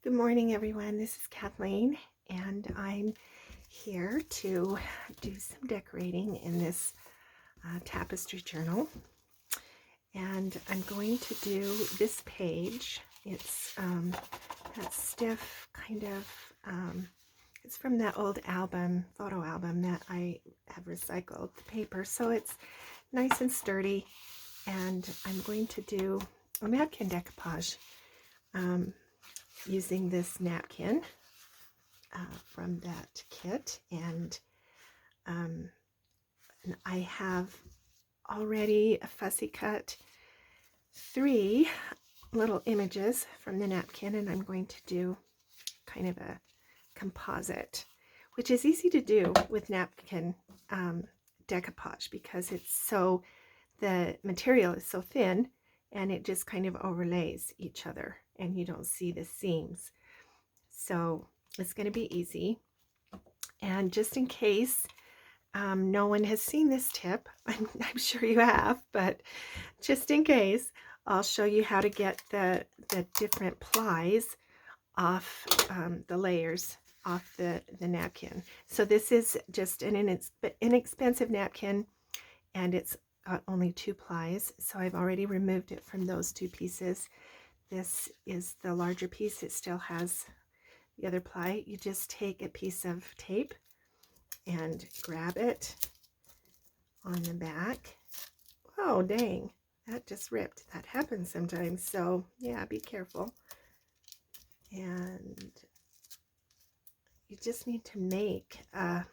Good morning, everyone. This is Kathleen, and I'm here to do some decorating in this tapestry journal. And I'm going to do this page. It's that stiff kind of, it's from that old album, photo album that I have recycled the paper. So it's nice and sturdy. And I'm going to do a napkin decoupage. Using this napkin from that kit, and I have already fussy cut 3 little images from the napkin, and I'm going to do kind of a composite, which is easy to do with napkin decoupage because it's so, the material is so thin and it just kind of overlays each other and you don't see the seams. So it's going to be easy. And just in case no one has seen this tip, I'm sure you have, but just in case, I'll show you how to get the different plies off the layers off the napkin. So this is just an inexpensive napkin, and it's got only 2 plies, so I've already removed it from those 2 pieces. This is the larger piece. It still has the other ply. You just take a piece of tape and grab it on the back. Oh, dang, that just ripped. That happens sometimes, so yeah, be careful. And you just need to make a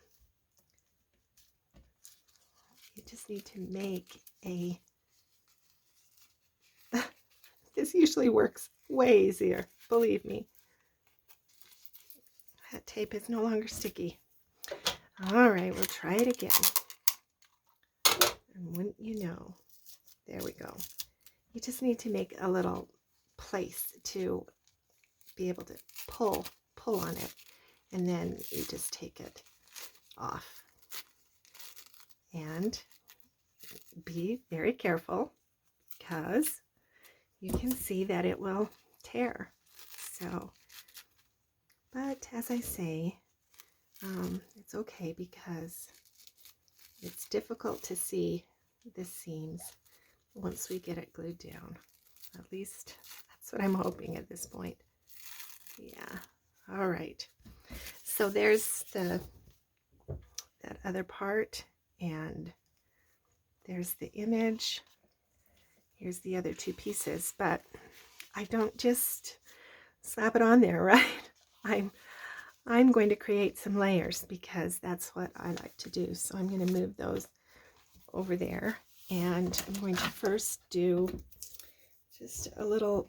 this usually works way easier, believe me. That tape is no longer sticky. All right, we'll try it again. And wouldn't you know, there we go. You just need to make a little place to be able to pull on it, and then you just take it off. And be very careful because you can see that it will tear. So, but as I say, it's okay because it's difficult to see the seams once we get it glued down. At least that's what I'm hoping at this point. Yeah. All right. So there's that other part, and there's the image. Here's the other 2 pieces, but I don't just slap it on there, right? I'm going to create some layers because that's what I like to do. So I'm going to move those over there, and I'm going to first do just a little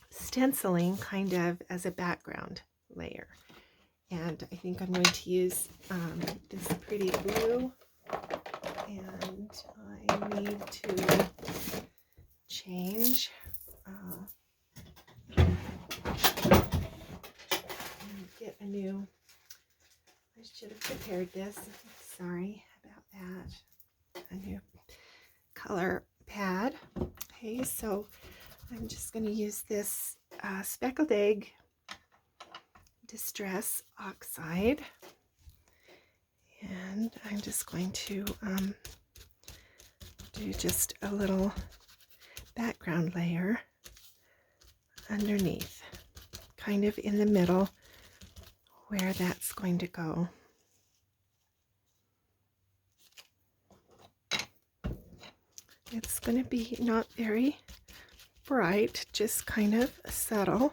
stenciling kind of as a background layer. And I think I'm going to use this pretty blue, and I need to change get a new, I should have prepared this, sorry about that, a new color pad. Okay, so I'm just going to use this Speckled Egg Distress Oxide, and I'm just going to do just a little background layer underneath, kind of in the middle where that's going to go. It's going to be not very bright, just kind of subtle.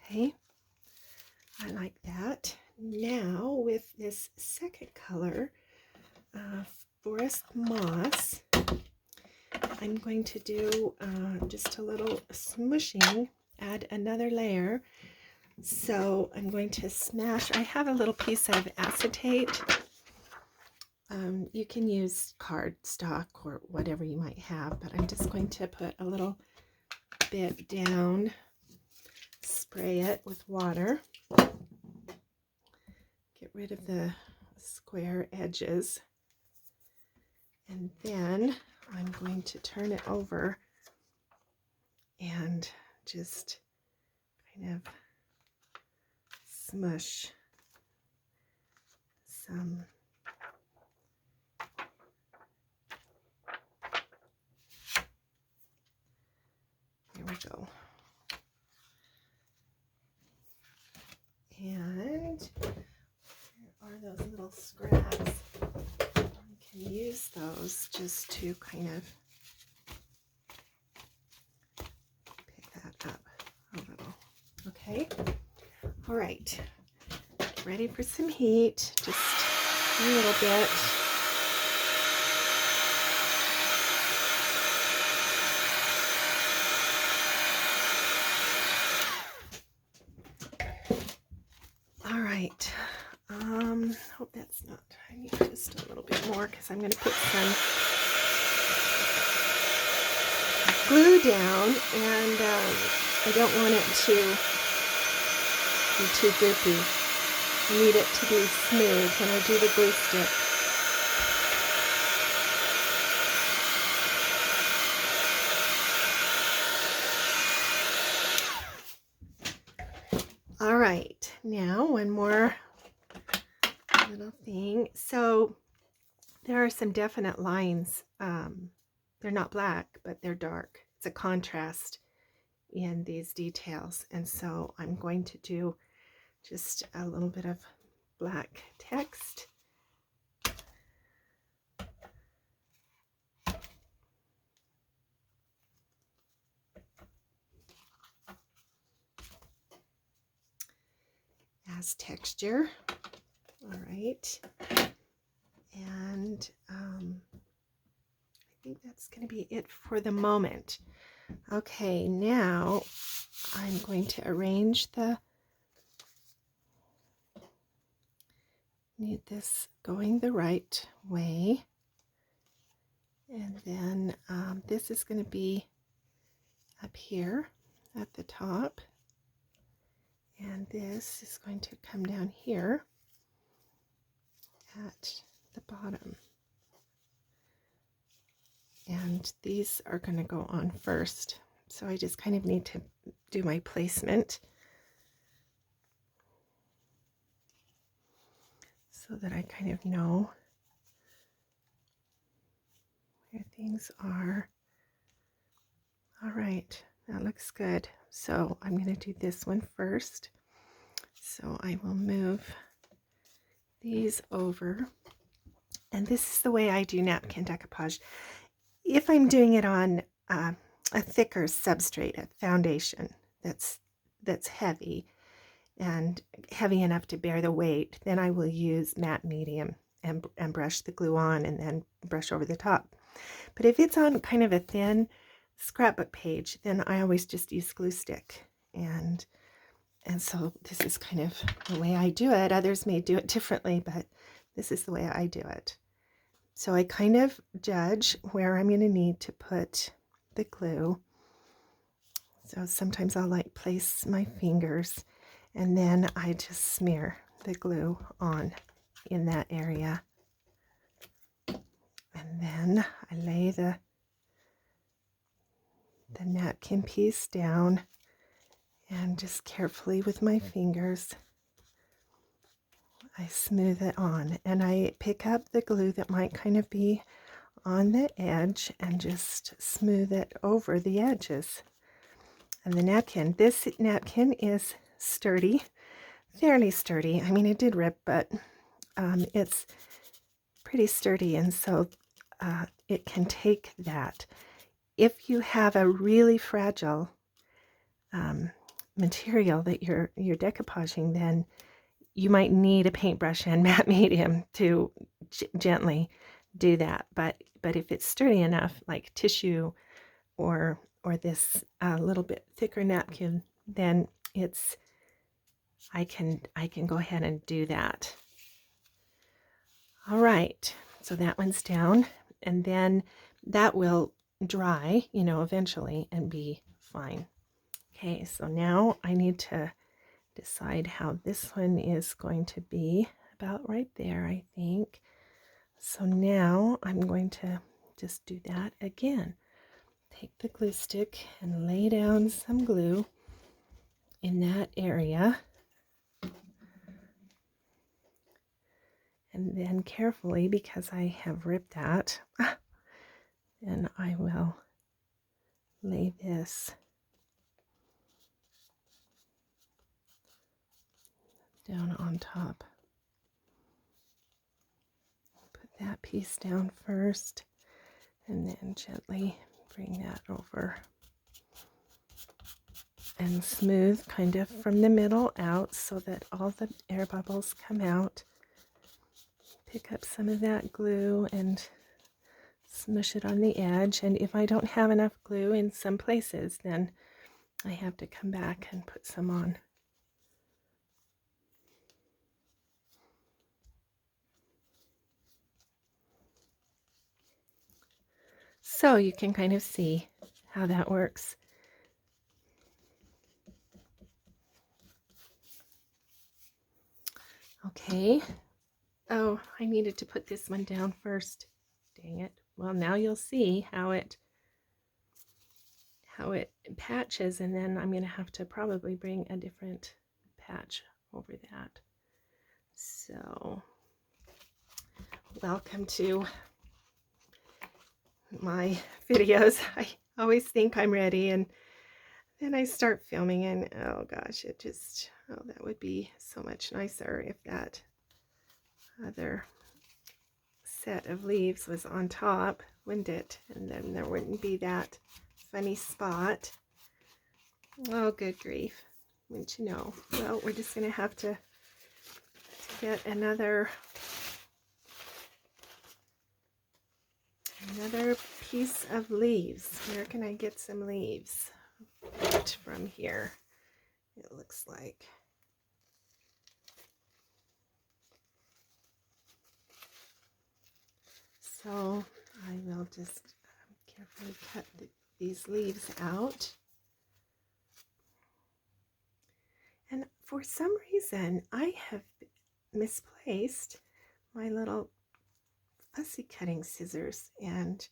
Okay, I like that. Now with this second color, Forest Moss, I'm going to do just a little smushing, add another layer. So I'm going to smash, I have a little piece of acetate. You can use cardstock or whatever you might have, but I'm just going to put a little bit down, spray it with water, get rid of the square edges. And then I'm going to turn it over and just kind of smush some there we go. And here are those little scraps. You can use those just to kind of pick that up a little. Okay. All right. Get ready for some heat. Just a little bit. All right. Hope that's not, I need just a little bit more because I'm going to put some glue down, and I don't want it to be too goopy. I need it to be smooth when I do the glue stick. All right, now one more little thing. So there are some definite lines. They're not black, but they're dark. It's a contrast in these details. And so I'm going to do just a little bit of black text. As texture. All right. And I think that's going to be it for the moment. Okay, now I'm going to arrange need this going the right way. And then this is going to be up here at the top. And this is going to come down here at the bottom. And these are going to go on first. So I just kind of need to do my placement so that I kind of know where things are. All right, that looks good. So I'm going to do this one first. So I will move these over. And this is the way I do napkin decoupage. If I'm doing it on a thicker substrate, a foundation that's heavy and heavy enough to bear the weight, then I will use matte medium and brush the glue on and then brush over the top. But if it's on kind of a thin scrapbook page, then I always just use glue stick. And so this is kind of the way I do it. Others may do it differently, but this is the way I do it. So I kind of judge where I'm going to need to put the glue. So sometimes I'll like place my fingers, and then I just smear the glue on in that area. And then I lay the napkin piece down and just carefully with my fingers I smooth it on, and I pick up the glue that might kind of be on the edge and just smooth it over the edges. And the napkin, this napkin is sturdy, fairly sturdy. I mean, it did rip, but it's pretty sturdy, and so it can take that. If you have a really fragile material that you're decoupaging, then you might need a paintbrush and matte medium to gently do that. But if it's sturdy enough, like tissue or this little bit thicker napkin, then I can go ahead and do that. All right, so that one's down, and then that will dry, eventually and be fine. Okay, so now I need to decide how this one is going to be. about right there, I think. So now I'm going to just do that again. Take the glue stick and lay down some glue in that area. And then carefully, because I have ripped that, then I will lay this down on top. Put that piece down first, and then gently bring that over. And smooth kind of from the middle out so that all the air bubbles come out. Pick up some of that glue and smush it on the edge. And if I don't have enough glue in some places, then I have to come back and put some on. So you can kind of see how that works. Okay. Oh, I needed to put this one down first. Dang it. Well, now you'll see how it patches, and then I'm going to have to probably bring a different patch over that. So, welcome to my videos. I always think I'm ready, and then I start filming, and oh gosh, that would be so much nicer if that other set of leaves was on top, wouldn't it? And then there wouldn't be that funny spot. Oh, good grief. Wouldn't you know? Well, we're just going to have to get another piece of leaves. Where can I get some leaves? Right from here, it looks like. So I will just carefully cut these leaves out. And for some reason, I have misplaced my little fussy cutting scissors, and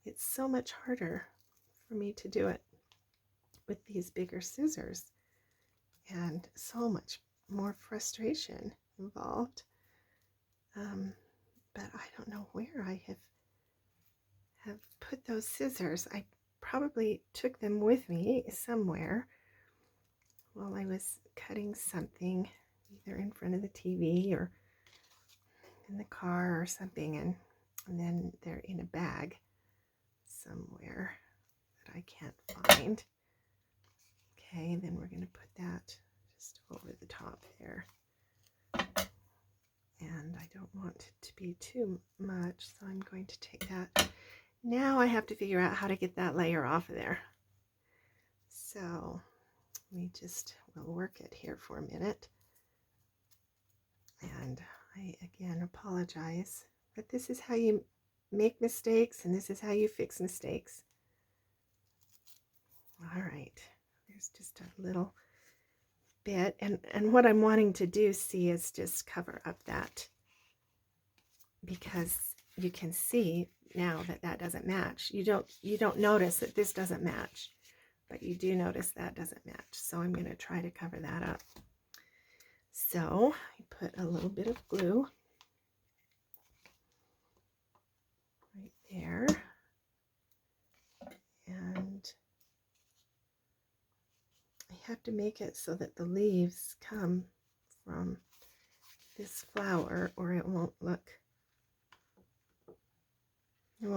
it's so much harder for me to do it with these bigger scissors, and so much more frustration involved. But I don't know where I have put those scissors. I probably took them with me somewhere while I was cutting something, either in front of the TV or in the car or something, and then they're in a bag somewhere that I can't find. Okay, then we're going to put that just over the top there. And I don't want it to be too much, so I'm going to take that. Now I have to figure out how to get that layer off of there. So we'll work it here for a minute. And I again apologize, but this is how you make mistakes, and this is how you fix mistakes. All right, there's just a little bit, and what I'm wanting to do, see, is just cover up that, because you can see now that that doesn't match. You don't notice that this doesn't match, but you do notice that doesn't match. So I'm going to try to cover that up. So I put a little bit of glue right there, and I have to make it so that the leaves come from this flower, or it won't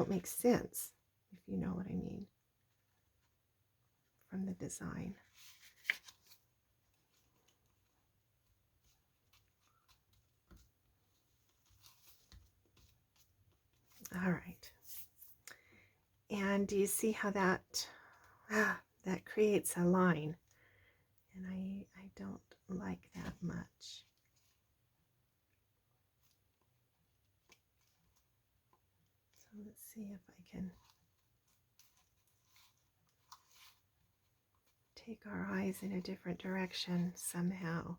make sense, if you know what I mean, from the design. All right. And do you see how that creates a line? And I don't like that much. So let's see if I can take our eyes in a different direction somehow.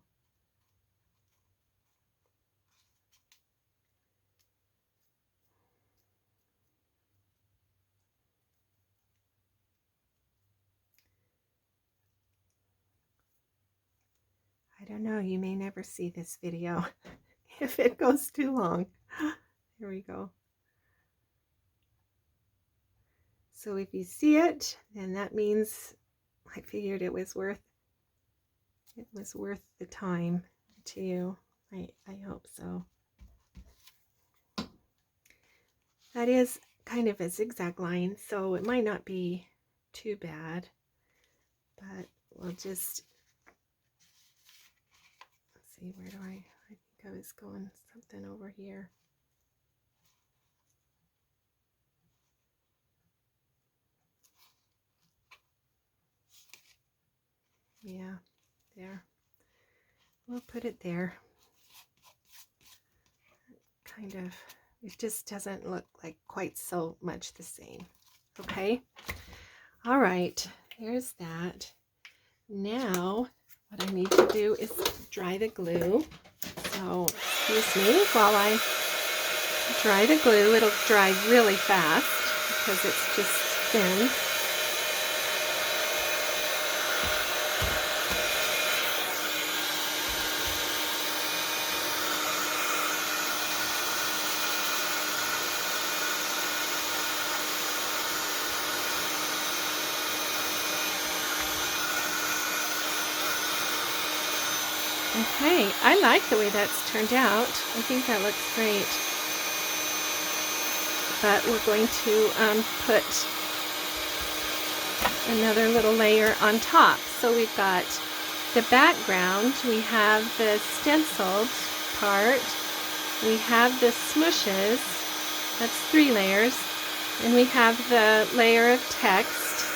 don't know, you may never see this video if it goes too long. Here we go. So if you see it, then that means I figured it was worth the time to you. I hope so. That is kind of a zigzag line, so it might not be too bad, but we'll just, let's see, where do I think I was going something over here. Yeah, there. We'll put it there. Kind of, it just doesn't look like quite so much the same. Okay. All right, here's that. Now, what I need to do is dry the glue. So, excuse me while I dry the glue. It'll dry really fast because it's just thin. Okay, I like the way that's turned out. I think that looks great. But we're going to put another little layer on top. So we've got the background, we have the stenciled part, we have the smooshes, that's 3 layers, and we have the layer of text,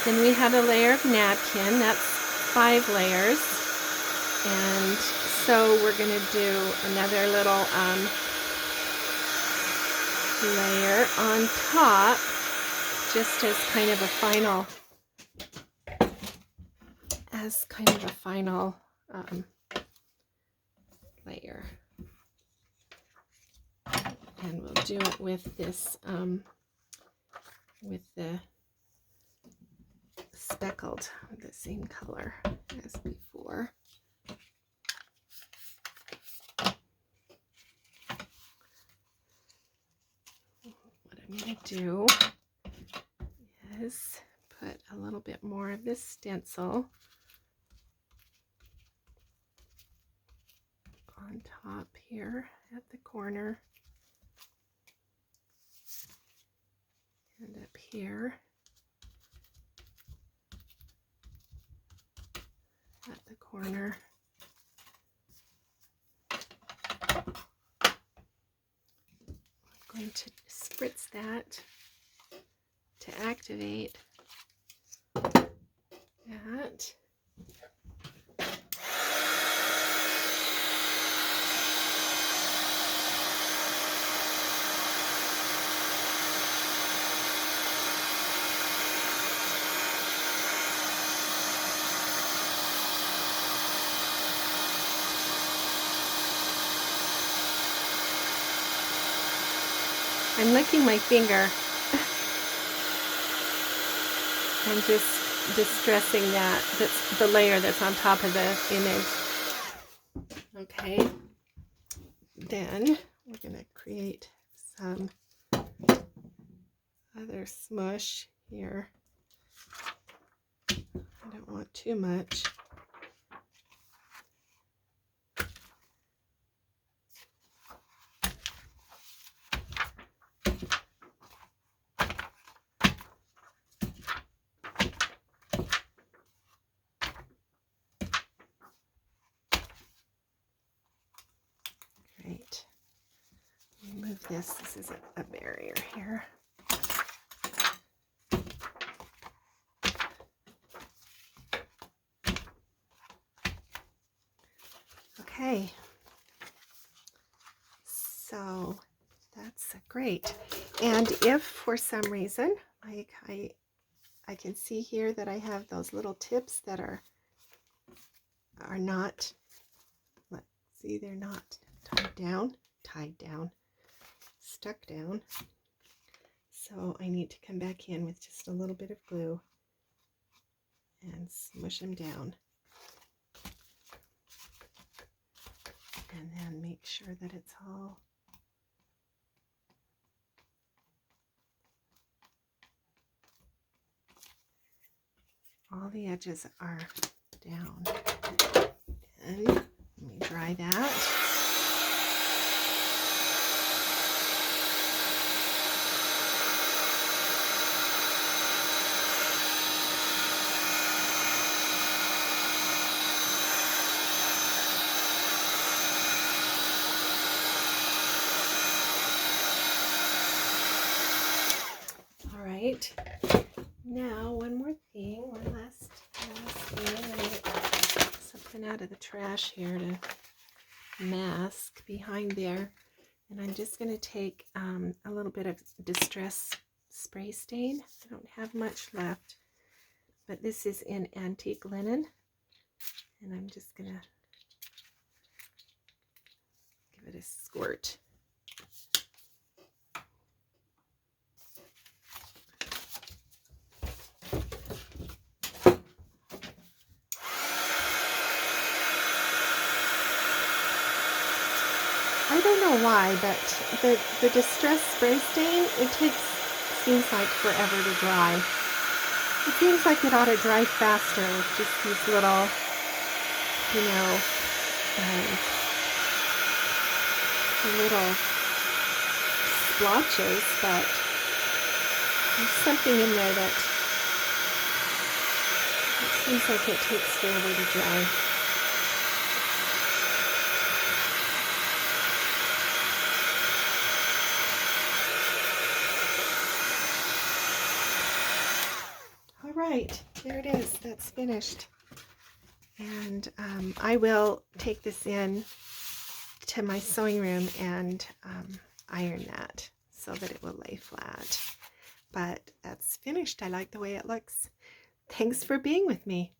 then we have a layer of napkin, that's 5 layers. And so we're going to do another little layer on top, just as kind of a final, layer. And we'll do it with this, with the speckled, the same color as before. I'm going to do is put a little bit more of this stencil on top here at the corner and up here at the corner. I'm going to spritz that to activate that. I'm licking my finger. I'm just distressing that. That's the layer that's on top of the image. Okay. Then we're going to create some other smush here. I don't want too much. Great. Remove this. This is a barrier here. Okay, so that's great. And if for some reason, like I can see here that I have those little tips that are not, let's see, they're not tied down, stuck down. So I need to come back in with just a little bit of glue and smush them down. make sure that it's all the edges are down. And let me dry that. All right. Now, one last thing. I'm going to get something out of the trash here to mask behind there. And I'm just going to take a little bit of Distress Spray Stain. I don't have much left, but this is in Antique Linen. And I'm just going to give it a squirt. I don't know why, but the Distress Spray Stain, seems like forever to dry. It seems like it ought to dry faster with just these little, little splotches, but there's something in there that it seems like it takes forever to dry. All right, there it is. That's finished. And I will take this in to my sewing room and iron that so that it will lay flat. But that's finished. I like the way it looks. Thanks for being with me.